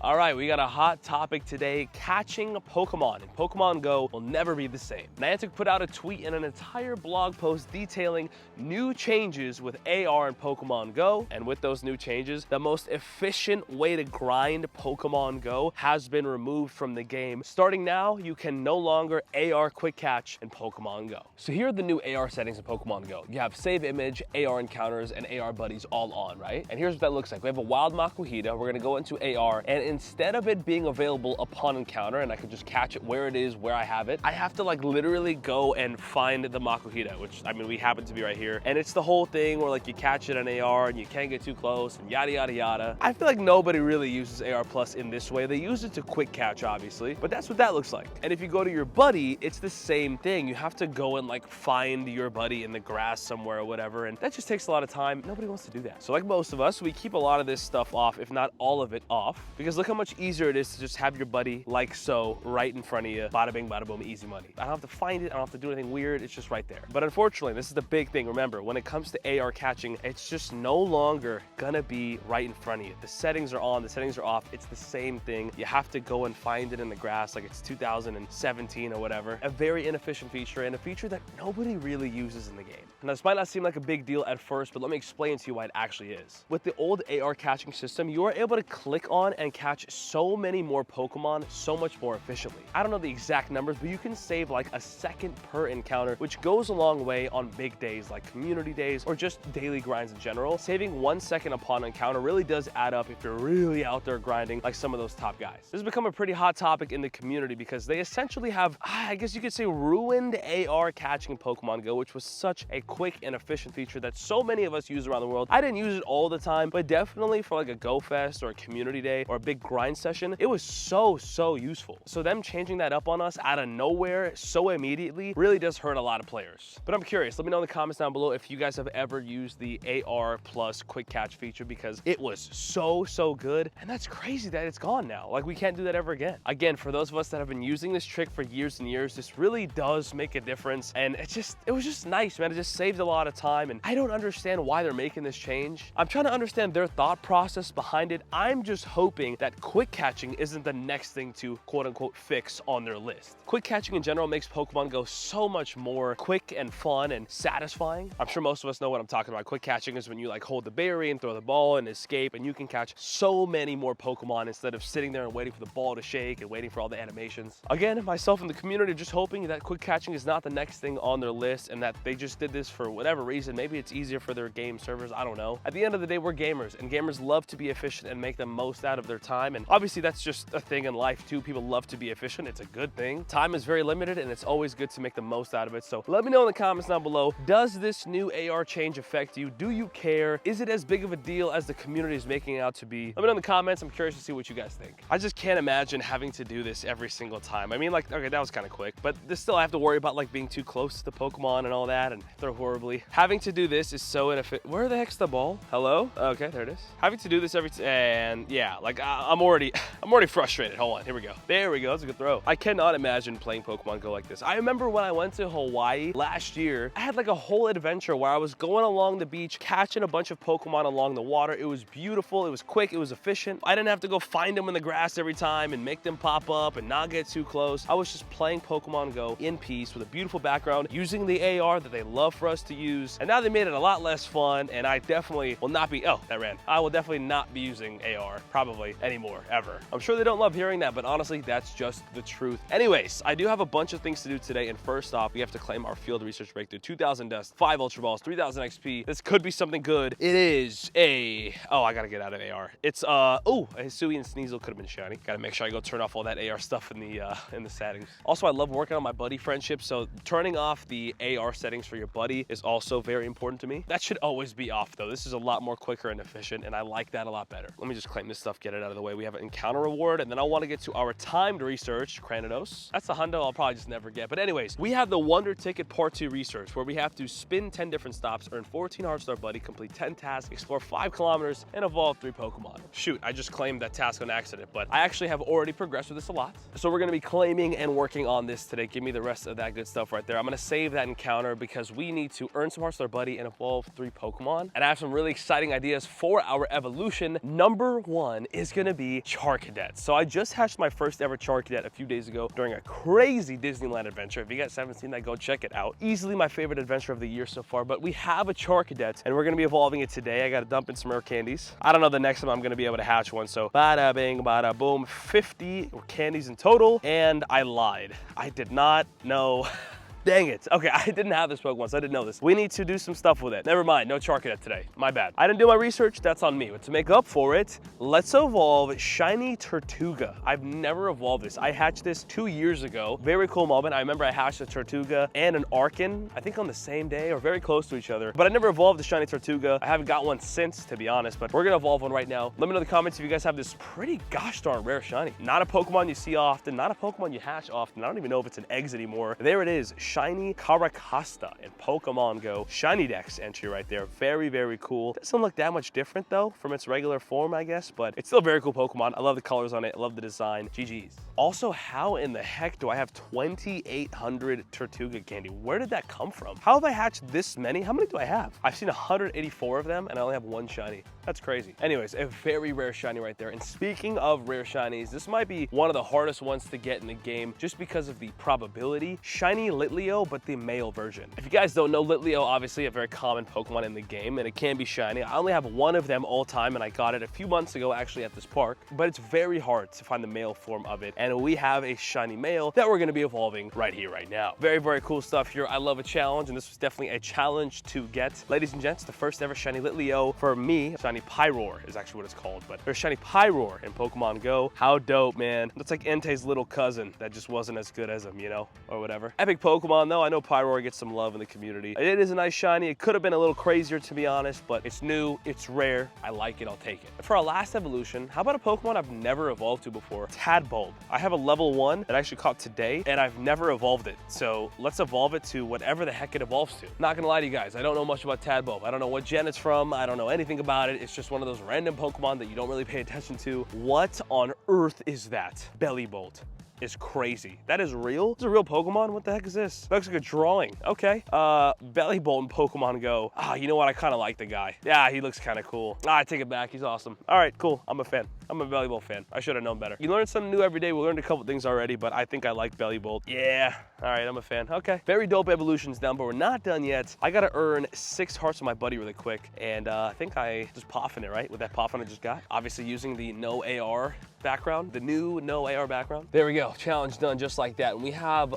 All right, we got a hot topic today, catching Pokemon. And Pokemon Go will never be the same. Niantic put out a tweet and an entire blog post detailing new changes with AR in Pokemon Go. And with those new changes, the most efficient way to grind Pokemon Go has been removed from the game. Starting now, you can no longer AR quick catch in Pokemon Go. So here are the new AR settings in Pokemon Go. You have save image, AR encounters, and AR buddies all on, right? And here's what that looks like. We have a wild Makuhita. We're gonna go into AR, and instead of it being available upon encounter, and I can just catch it where it is, where I have it, I have to like literally go and find the Makuhita, which I mean, we happen to be right here. And it's the whole thing where like you catch it on AR and you can't get too close and yada, yada, yada. I feel like nobody really uses AR Plus in this way. They use it to quick catch, obviously, but that's what that looks like. And if you go to your buddy, it's the same thing. You have to go and like find your buddy in the grass somewhere or whatever. And that just takes a lot of time. Nobody wants to do that. So like most of us, we keep a lot of this stuff off, if not all of it off, because look how much easier it is to just have your buddy like so right in front of you. Bada bing, bada boom, easy money. I don't have to find it. I don't have to do anything weird. It's just right there. But unfortunately, this is the big thing. Remember, when it comes to AR catching, it's just no longer gonna be right in front of you. The settings are on, the settings are off. It's the same thing. You have to go and find it in the grass like it's 2017 or whatever. A very inefficient feature, and a feature that nobody really uses in the game. Now, this might not seem like a big deal at first, but let me explain to you why it actually is. With the old AR catching system, you are able to click on and catch so many more Pokemon so much more efficiently. I don't know the exact numbers, but you can save like a second per encounter, which goes a long way on big days like community days or just daily grinds in general. Saving 1 second upon encounter really does add up if you're really out there grinding like some of those top guys. This has become a pretty hot topic in the community because they essentially have, I guess you could say, ruined AR catching in Pokemon Go, which was such a quick and efficient feature that so many of us use around the world. I didn't use it all the time, but definitely for like a Go Fest or a community day or a big grind session, it was so useful. So them changing that up on us out of nowhere so immediately really does hurt a lot of players. But I'm curious, let me know in the comments down below if you guys have ever used the AR Plus quick catch feature, because it was so good. And that's crazy that it's gone now. Like, we can't do that ever again. Again, for those of us that have been using this trick for years and years, this really does make a difference. And it was just nice, man. It just saved a lot of time. And I don't understand why they're making this change. I'm trying to understand their thought process behind it. I'm just hoping that quick catching isn't the next thing to quote unquote fix on their list. Quick catching in general makes Pokemon Go so much more quick and fun and satisfying. I'm sure most of us know what I'm talking about. Quick catching is when you like hold the berry and throw the ball and escape, and you can catch so many more Pokemon instead of sitting there and waiting for the ball to shake and waiting for all the animations. Again, myself and the community are just hoping that quick catching is not the next thing on their list and that they just did this for whatever reason. Maybe it's easier for their game servers. I don't know. At the end of the day, we're gamers, and gamers love to be efficient and make the most out of their time. And obviously that's just a thing in life too. People love to be efficient. It's a good thing. Time is very limited, and it's always good to make the most out of it. So let me know in the comments down below, does this new AR change affect you? Do you care? Is it as big of a deal as the community is making it out to be? Let me know in the comments. I'm curious to see what you guys think. I just can't imagine having to do this every single time. I mean, like, okay, that was kind of quick, but this still I have to worry about like being too close to the Pokemon and all that and throw horribly. Having to do this is so inefficient. Where the heck's the ball? Hello? Okay, there it is. Having to do this and yeah, like I'm already frustrated. Hold on, here we go. There we go, that's a good throw. I cannot imagine playing Pokemon Go like this. I remember when I went to Hawaii last year, I had like a whole adventure where I was going along the beach, catching a bunch of Pokemon along the water. It was beautiful, it was quick, it was efficient. I didn't have to go find them in the grass every time and make them pop up and not get too close. I was just playing Pokemon Go in peace with a beautiful background, using the AR that they love for us to use. And now they made it a lot less fun, and I definitely will not be, oh, that ran. I will definitely not be using AR probably anymore, ever. I'm sure they don't love hearing that, but honestly, that's just the truth. Anyways, I do have a bunch of things to do today, and first off, we have to claim our field research breakthrough. 2,000 dust, 5 Ultra Balls, 3,000 XP. This could be something good. It is a, oh, I gotta get out of AR. It's, oh, a Hisui and Sneasel could have been shiny. Gotta make sure I go turn off all that AR stuff in the settings. Also, I love working on my buddy friendship, so turning off the AR settings for your buddy is also very important to me. That should always be off though. This is a lot more quicker and efficient, and I like that a lot better. Let me just claim this stuff, get it out of the way. We have an encounter reward, and then I want to get to our timed research, Cranidos. That's the hundo I'll probably just never get. But anyways, we have the Wonder Ticket Part 2 research, where we have to spin 10 different stops, earn 14 hearts to our buddy, complete 10 tasks, explore 5 kilometers, and evolve 3 Pokemon. Shoot, I just claimed that task on accident, but I actually have already progressed with this a lot. So we're gonna be claiming and working on this today. Give me the rest of that good stuff right there. I'm gonna save that encounter because we need to earn some hearts to our buddy and evolve 3 Pokemon. And I have some really exciting ideas for our evolution. Number 1 is gonna be Charcadet. So I just hatched my first ever Charcadet a few days ago during a crazy Disneyland adventure. If you guys haven't seen that, go check it out. Easily my favorite adventure of the year so far, but we have a Charcadet and we're gonna be evolving it today. I gotta dump in some rare candies. I don't know the next time I'm gonna be able to hatch one, so bada bing, bada boom, 50 candies in total, and I lied. I did not know. Dang it. Okay, I didn't have this Pokemon, so I didn't know this. We need to do some stuff with it. Never mind, no Charcadet today. My bad. I didn't do my research, that's on me. But to make up for it, let's evolve Shiny Tortuga. I've never evolved this. I hatched this 2 years ago. Very cool moment. I remember I hatched a Tortuga and an Arcan, I think on the same day or very close to each other. But I never evolved the Shiny Tortuga. I haven't got one since, to be honest, but we're gonna evolve one right now. Let me know in the comments if you guys have this pretty gosh darn rare Shiny. Not a Pokemon you see often, not a Pokemon you hatch often. I don't even know if it's an eggs anymore. There it is. Shiny Caracasta in Pokemon Go. Shiny Dex entry right there. Very, very cool. Doesn't look that much different though from its regular form, I guess, but it's still a very cool Pokemon. I love the colors on it. I love the design. GG's. Also, how in the heck do I have 2,800 Tortuga candy? Where did that come from? How have I hatched this many? How many do I have? I've seen 184 of them and I only have one shiny. That's crazy. Anyways, a very rare shiny right there. And speaking of rare shinies, this might be one of the hardest ones to get in the game just because of the probability. Shiny Litleo, but the male version. If you guys don't know, Litleo, obviously a very common Pokemon in the game and it can be shiny. I only have one of them all time and I got it a few months ago actually at this park, but it's very hard to find the male form of it. And we have a shiny male that we're gonna be evolving right here, right now. Very, very cool stuff here. I love a challenge and this was definitely a challenge to get. Ladies and gents, the first ever shiny Litleo for me. Shiny Pyroar is actually what it's called, but there's shiny Pyroar in Pokemon Go. How dope, man. That's like Entei's little cousin that just wasn't as good as him, you know, or whatever. Epic Pokemon though. I know Pyroar gets some love in the community. It is a nice shiny. It could have been a little crazier to be honest, but it's new, it's rare. I like it, I'll take it. For our last evolution, how about a Pokemon I've never evolved to before? Tadbulb. I have a level 1 that I actually caught today and I've never evolved it. So let's evolve it to whatever the heck it evolves to. Not gonna lie to you guys, I don't know much about Tadbulb. I don't know what gen it's from. I don't know anything about it. It's just one of those random Pokemon that you don't really pay attention to. What on earth is that? Bellibolt is crazy. That is real? It's a real Pokemon? What the heck is this? Looks like a drawing. Okay. Bellibolt in Pokemon Go. Ah, you know what? I kind of like the guy. Yeah, he looks kind of cool. I take it back. He's awesome. All right, cool. I'm a fan. I'm a Bellibolt fan. I should have known better. You learn something new every day. We learned a couple things already, but I think I like Bellibolt. Yeah. All right, I'm a fan. Okay. Very dope evolutions down, but we're not done yet. I got to earn 6 hearts on my buddy really quick, and I think I just poffin it, right? With that poffin I just got. Obviously using the no AR background, the new no AR background. There we go. Challenge done just like that. And we have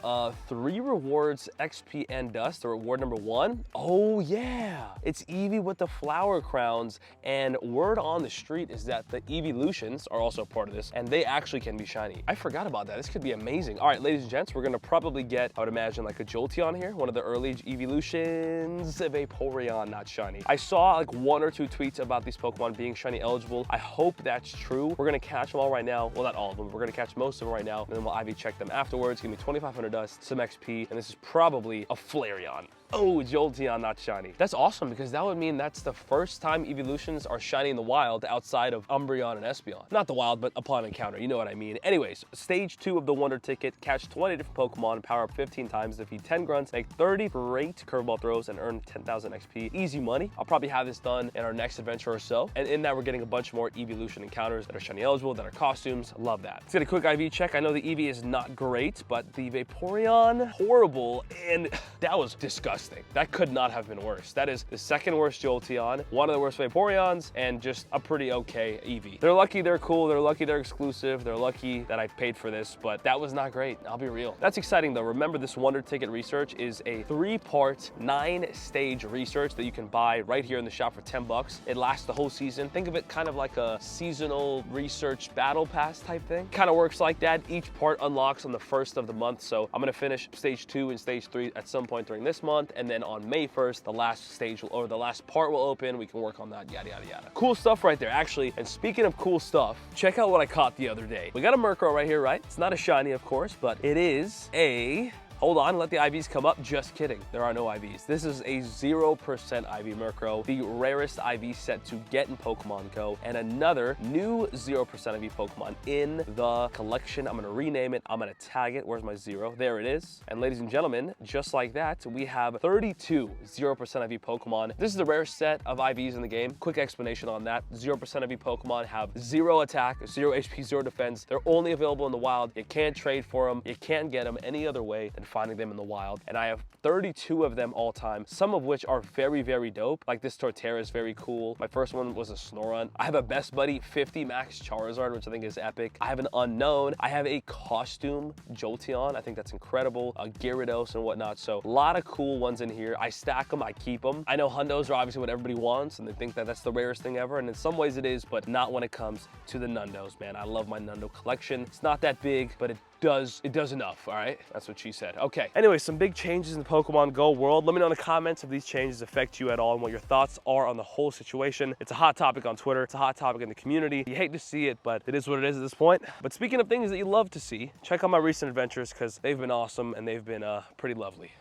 3 rewards, XP and dust. The reward number 1. Oh yeah, it's Eevee with the flower crowns, and word on the street is that the Eeveelutions are also part of this and they actually can be shiny. I forgot about that. This could be amazing. All right, ladies and gents, we're gonna probably get, I would imagine, like a Jolteon here, one of the early Eeveelutions. Vaporeon, not shiny. I saw like 1 or 2 tweets about these Pokemon being shiny eligible. I hope that's true. We're gonna catch them all right now. Well, not all of them. We're gonna catch most of them right now, and then we'll IV check them afterwards. Give me 2,500 dust, some XP, and this is probably a Flareon. Oh, Jolteon, not shiny. That's awesome because that would mean that's the first time Eeveelutions are shiny in the wild outside of Umbreon and Espeon. Not the wild, but upon encounter, you know what I mean. Anyways, stage 2 of the Wonder Ticket, catch 20 different Pokemon, power up 15 times, defeat 10 grunts, make 30 great curveball throws, and earn 10,000 XP. Easy money. I'll probably have this done in our next adventure or so. And in that, we're getting a bunch more Eeveelution encounters that are shiny eligible, that are costumes. Love that. Let's get a quick IV check. I know the Eevee is not great, but the Vaporeon, horrible, and that was disgusting. That could not have been worse. That is the 2nd worst Jolteon, one of the worst Vaporeons, and just a pretty okay Eevee. They're lucky they're cool, they're lucky they're exclusive, they're lucky that I paid for this, but that was not great, I'll be real. That's exciting though. Remember, this Wonder Ticket research is a 3-part, 9-stage research that you can buy right here in the shop for 10 bucks. It lasts the whole season. Think of it kind of like a seasonal research battle pass type thing. Kind of works like that. Each part unlocks on the 1st of the month, so I'm gonna finish stage 2 and stage 3 at some point during this month, and then on May 1st, the last stage or the last part will open. We can work on that, yada, yada, yada. Cool stuff right there, actually. And speaking of cool stuff, check out what I caught the other day. We got a Murkrow right here, right? It's not a shiny, of course, but it is a Hold on, let the IVs come up. Just kidding, there are no IVs. This is a 0% IV Murkrow, the rarest IV set to get in Pokemon Go, and another new 0% IV Pokemon in the collection. I'm gonna rename it, I'm gonna tag it. Where's my 0? There it is. And ladies and gentlemen, just like that, we have 32 0% IV Pokemon. This is the rarest set of IVs in the game. Quick explanation on that. 0% IV Pokemon have 0 attack, 0 HP, 0 defense. They're only available in the wild. You can't trade for them. You can't get them any other way than finding them in the wild. And I have 32 of them all time, some of which are very, very dope. Like this Torterra is very cool. My first one was a Snorunt. I have a Best Buddy 50 Max Charizard, which I think is epic. I have an Unknown. I have a costume Jolteon. I think that's incredible. A Gyarados and whatnot. So a lot of cool ones in here. I stack them, I keep them. I know Hundos are obviously what everybody wants and they think that that's the rarest thing ever. And in some ways it is, but not when it comes to the Nundos, man. I love my Nundo collection. It's not that big, but it does enough, all right? That's what she said. Okay, anyway, some big changes in the Pokemon Go world. Let me know in the comments if these changes affect you at all and what your thoughts are on the whole situation. It's a hot topic on Twitter. It's a hot topic in the community. You hate to see it, but it is what it is at this point. But speaking of things that you love to see, check out my recent adventures because they've been awesome and they've been pretty lovely.